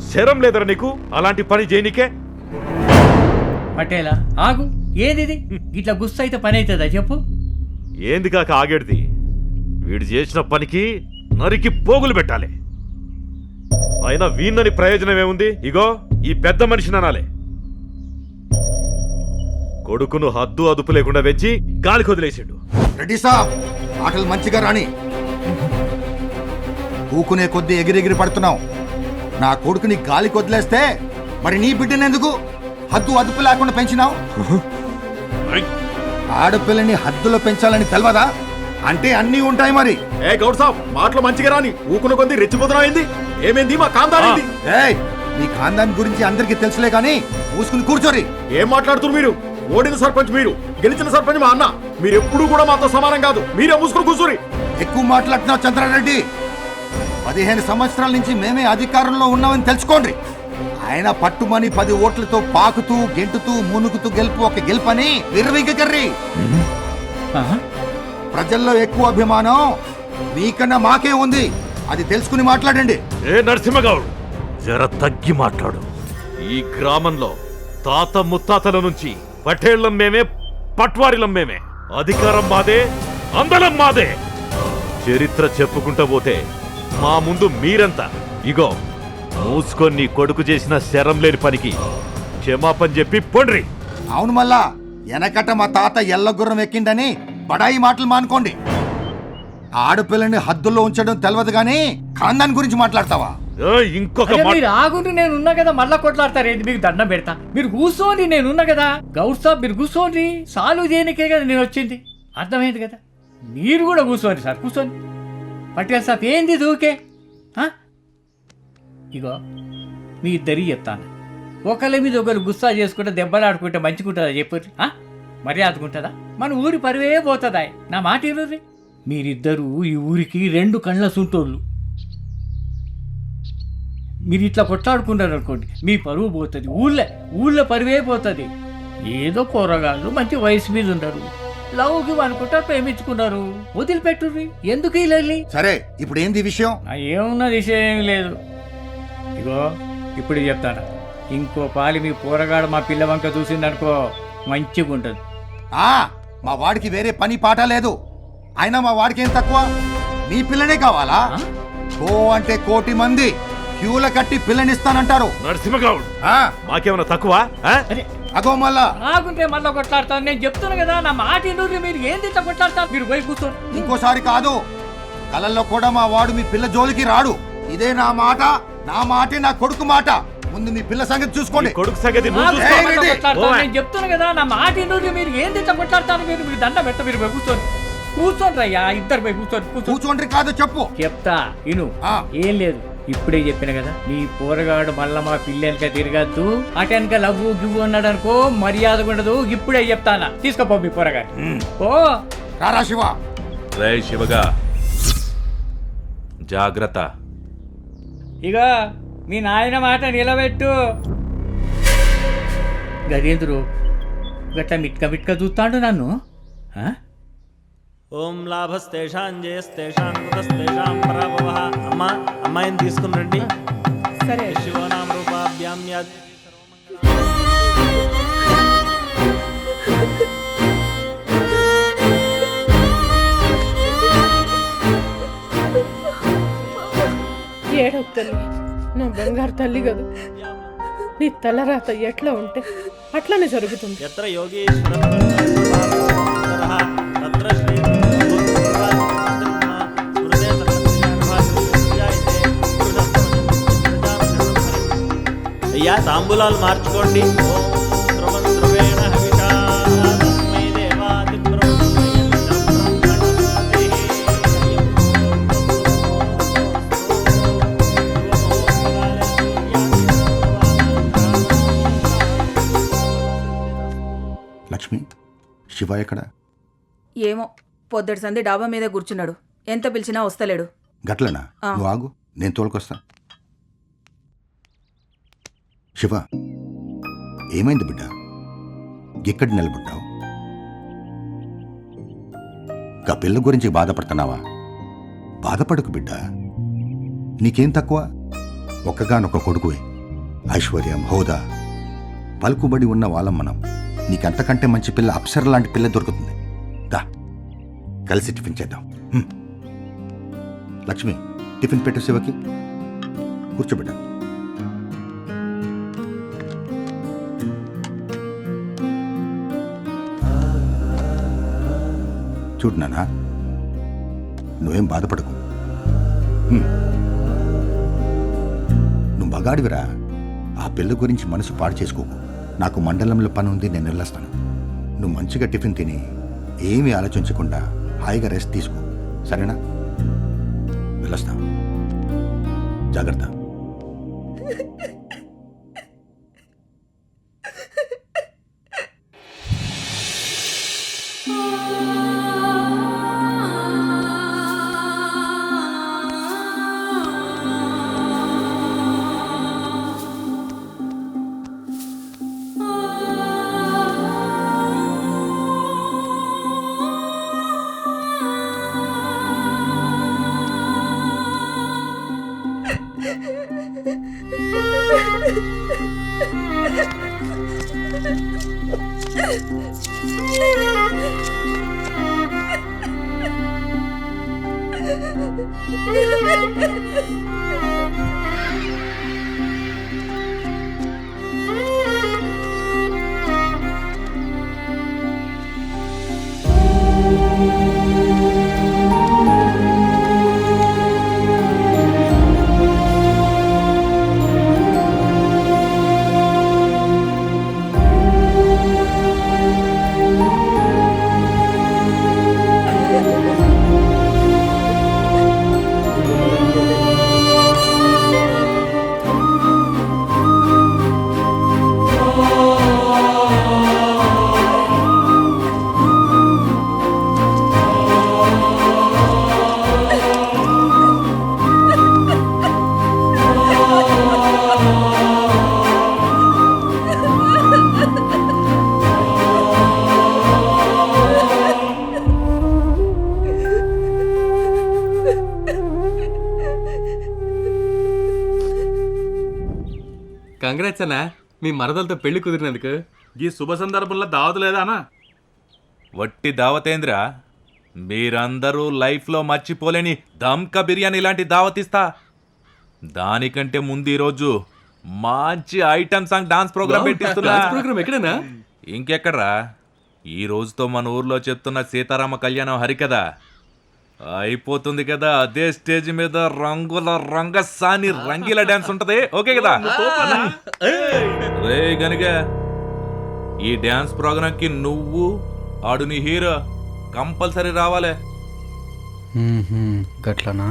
శరం లేదరా నీకు అలాంటి పని చేయనికే? పటేలా ఆగు, ఏదిది ఇట్లా గుస్సు అయితే పని అవుతుందా చెప్పు? ఏంది కాక ఆగేడిది? వీడు చేసిన పనికి నరికి పోగులు పెట్టాలి. అయినా వీణ్ణని ప్రయోజనం ఏముంది? ఇగో ఈ పెద్ద మనిషిని అనాలే. కొడుకును హద్దు అదుపు లేకుండా వెచ్చి గాలికి వదిలేసిండు. రెడ్డి సాబ్, ఆటలు మంచిగా రాని. ఊకునే కొద్దీ ఎగిరెగిరి పడుతున్నావు. నా కొడుకుని గాలికి వదిలేస్తే మరి నీ బిడ్డనెందుకు హద్దు అదుపు లేకుండా పెంచినావు? ఆడపిల్లని హద్దులో పెంచాలని తెలవదా? అంటే అన్నీ ఉంటాయి మరి. ఏ గౌడ్ సాబ్, మాటలు మంచిగా రాని. ఊకున కొద్ది రెచ్చిపోతున్నాయింది. ఏమైంది? మా కాందారైంది. ఏయ్, మీ ఖాందాన్ గురించి అందరికీ తెలుసులే గాని మూసుకుని కూర్చోరి. ఏం మాట్లాడుతున్నారు మీరు? ఓడిన సర్పంచ్ మీరు, గెలిచిన సర్పంచ్ మా అన్న. మీరు ఎప్పుడు కూడా మాతో సమానం కాదు. మీరే మూసుకుని కూర్చోరి. ఎక్కువ మాట్లాడుతున్నావు చంద్రారెడ్డి. 15 సంవత్సరాల నుంచి మేమే అధికారంలో ఉన్నామని తెలుసుకోండి. ఆయన పట్టుమని 10 ఓట్లతో పాకుతూ గెంటుతూ మునుగుతూ గెలుపు ఒక గెలుపని విర్రవీగకర్రి. ప్రజల్లో ఎక్కువ అభిమానం మీకన్నా మాకే ఉంది. అది తెలుసుకుని మాట్లాడండి. ఏ నరసింహగౌడ్, జర తగ్గి మాట్లాడు. ఈ గ్రామంలో తాత ముత్తాతల నుంచి పటేళ్లం మేమే, పట్వారిలం మేమే. అధికారం మాదే, అందలం మాదే. చరిత్ర చెప్పుకుంటా పోతే మా ముందు మీరంతా. ఇగో మూసుకొని నీ కొడుకు చేసిన శరం లేని పనికి క్షమాపణ చెప్పి పొండ్రి. అవును, మళ్ళా వెనకట మా తాత ఎల్లగుర్రం ఎక్కిండని బడాయి మాటలు మానుకోండి. ఆడపిల్లని హద్దుల్లో ఉంచడం తెలియదు గాని ఖాందాన్ గురించి మాట్లాడతావా? ఇంకొక మీరు ఆగుండి, నేనున్నా కదా, మళ్ళా కొట్లాడతారు ఏంటి? మీకు దండం పెడతా. మీరు కూర్చోండి, నేనున్నా కదా. గౌడ్ సాబ్ మీరు కూర్చోండి. సాల్వ్ చేయనికే కదా నేను వచ్చింది. అర్థమైంది కదా? మీరు కూడా కూర్చోండి సార్, కూర్చోండి. పటేల్ సాబ్ ఏంది దూకే? ఇగో మీ ఇద్దరి చెప్తాను. ఒకళ్ళ మీద ఒకరు గుస్సా చేసుకుంటే దెబ్బలాడుకుంటే మంచిగుంటుందా చెప్పు? మర్యాదకుంటుందా? మన ఊరి పరివే పోతుందా? నా మాట ఇరుర్రి. మీరిద్దరూ ఈ ఊరికి 2 కళ్ళ సుంటోళ్ళు. మీరు ఇట్లా కొట్లాడుకున్నారు అనుకోండి, మీ పరువు పోతుంది. ఊళ్ళో పరువే పోతుంది. ఏదో పోరగాళ్ళు మంచి వయసు మీద ఉన్నారు, లవ్కి అనుకుంటా ప్రేమించుకున్నారు, వదిలిపెట్టుర్రి. ఎందుకు ఇలా? సరే, ఇప్పుడు ఏంది విషయం? ఏమున్న విషయం ఏం లేదు. ఇగో ఇప్పుడు చెప్తాను. ఇంకో పాలి మీ పోరగాడు మా పిల్ల వంక చూసిందనుకో మంచిగా ఉంటుంది. మా వాడికి వేరే పని పాట లేదు. అయినా మా వాడికి ఏం తక్కువ? నీ పిల్లనే కావాలా? ఓ అంటే 1 కోటి మంది క్యూల కట్టి పిల్లనిస్తానంటారు. నరసింహగౌడ్, మాకేమన్నా తక్కువ? అగో మళ్ళా ఆగుంటే మళ్ళా కొట్లాడతాను. నేను చెప్తున్నా కదా, నా మాట ఇంటూ మీరు ఏంది ఇట్లా కొట్లాడతారు? మీరు పోయి కూర్చోండి. ఇంకోసారి కాదు, కలల్లో కూడా మా వాడు మీ పిల్ల జోలికి రాడు. ఇదే నా మాట, నా మాటే నా కొడుకు మాట. ముందు మీ పిల్ల సంగతి చూసుకోండి. కొడుకు సంగతి నేను చెప్తున్నా కదా, నా మాట ఇంటూ మీరు ఏంది ఇట్లా కొట్లాడతారు? మీరు దండ పెట్ట, మీరు పోయి కూర్చోండి. కూర్చోండి అయ్యా, ఇద్దరు పోయి కూర్చోండి. కాదు చెప్పు. చెప్తా ఇను. ఏం లేదు, ఇప్పుడే చెప్పిన కదా, నీ పోరగాడు మళ్ళా మా పిల్లెనక తిరగద్దు, అటెనక లవ్వు గివ్వు అన్నాడు అనుకో మర్యాద ఉండదు. ఇప్పుడే చెప్తానా, తీసుకోపో మీ పోరగాడు. ఓ రారా శివ. రే శివగా, జాగ్రత్త. ఇక మీ నాయన మాట నిలబెట్టు. గదేంద్రు గట్లా మిట్క చూస్తాడు నన్ను? ఓం లాభస్తేషాం జయస్తేషాం కృతస్తేషాం పరాభవః. అమ్మాయిని తీసుకుని రండి. సరే. శివనామ రూపాభ్యాం యద్. ఏడవ తల్లి, నా బంగారు తల్లి కదా. నీ తలరాత ఎట్లా ఉంటే అట్లానే జరుగుతుంది. ఎత్ర యోగేశ్వర తత్ర శ్రీ అయ్యా, తాంబూలాలు మార్చుకోండి. లక్ష్మి, శివ ఎక్కడ? ఏమో, పొద్దటి సంది డాబా మీద కూర్చున్నాడు. ఎంత పిలిచినా వస్తలేడు. గట్లనా? నువ్వు ఆగు, నేను తోలుకొస్తా. శివ, ఏమైంది బిడ్డ? ఎక్కడి నిలబడ్డావు? గా పిల్ల గురించి బాధపడుతున్నావా? బాధపడకు బిడ్డ, నీకేం తక్కువ? ఒక్కగానొక్క కొడుకువే. ఐశ్వర్యం, హోదా, పలుకుబడి ఉన్న వాళ్ళం మనం. నీకంతకంటే మంచి పిల్ల, అప్సర లాంటి పిల్ల దొరుకుతుంది. దా కలిసి టిఫిన్ చేద్దాం. లక్ష్మి, టిఫిన్ పెట్టు శివకి. కూర్చోబెట్ట. చూడు నాన్న, నువ్వేం బాధపడకు. నువ్వు మగాడివిరా. ఆ పిల్ల గురించి మనసు పాడు చేసుకోకు. నాకు మండలంలో పని ఉంది, నేను వెళ్ళొస్తాను. నువ్వు మంచిగా టిఫిన్ తిని ఏమీ ఆలోచించకుండా హాయిగా రెస్ట్ తీసుకో, సరేనా? వెళ్ళొస్తా. జాగ్రత్త. కంగ్రాట్స్ అన్నా, మీ మరదలతో పెళ్లి కుదిరినందుకు. ఈ శుభ సందర్భంలో దావత్ లేదా అన్న? వట్టి దావతేంద్ర, మీరందరూ లైఫ్లో మర్చిపోలేని దమ్కా బిర్యానీ లాంటి దావతిస్తా. దానికంటే ముందు ఈరోజు మంచి ఐటమ్ సాంగ్ డాన్స్ ప్రోగ్రామ్ పెట్టిస్తున్నా. ప్రోగ్రామ్ ఎక్కడన్నా? ఇంకెక్కడ్రా, ఈ రోజుతో మన ఊర్లో చెప్తున్న సీతారామ కళ్యాణం హరికథ అయిపోతుంది కదా. అదే స్టేజ్ మీద రంగుల రంగసాని రంగీల డాన్స్ ఉంటది. ఓకే కదా? రే గనుక ఈ డాన్స్ ప్రోగ్రామ్ కి నువ్వు ఆడు నీ హీరో కంపల్సరీ రావాలి. గట్లనా?